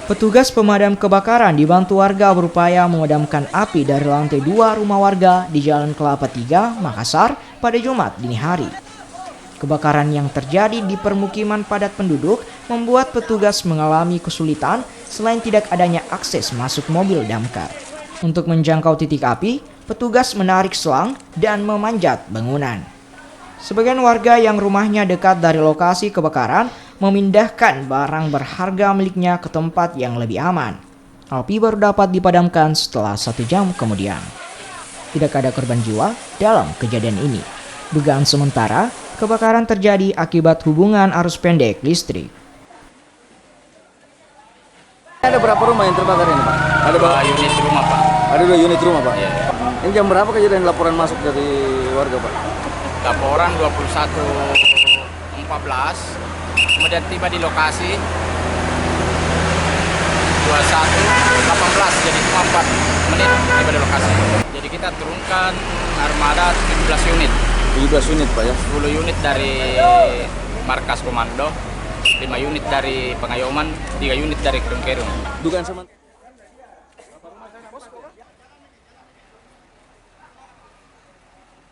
Petugas pemadam kebakaran dibantu warga berupaya memadamkan api dari lantai 2 rumah warga di Jalan Kelapa 3, Makassar pada Jumat dini hari. Kebakaran yang terjadi di permukiman padat penduduk membuat petugas mengalami kesulitan selain tidak adanya akses masuk mobil damkar. Untuk menjangkau titik api, petugas menarik selang dan memanjat bangunan. Sebagian warga yang rumahnya dekat dari lokasi kebakaran memindahkan barang berharga miliknya ke tempat yang lebih aman. Api baru dapat dipadamkan setelah 1 jam kemudian. Tidak ada korban jiwa dalam kejadian ini. Dugaan sementara, kebakaran terjadi akibat hubungan arus pendek listrik. Ada berapa rumah yang terbakar ini, Pak? Ada 2 unit rumah, Pak. Ada 2 unit rumah, Pak? Iya. Ini jam berapa kejadian laporan masuk dari warga, Pak? Laporan 21.14, kemudian tiba di lokasi 21.18, jadi cuma 4 menit tiba di lokasi. Jadi kita turunkan armada 17 unit. 17 unit, Pak, ya? 10 unit dari markas komando, 5 unit dari pengayoman, 3 unit dari Kerung-Kerung. Dugaan sementara.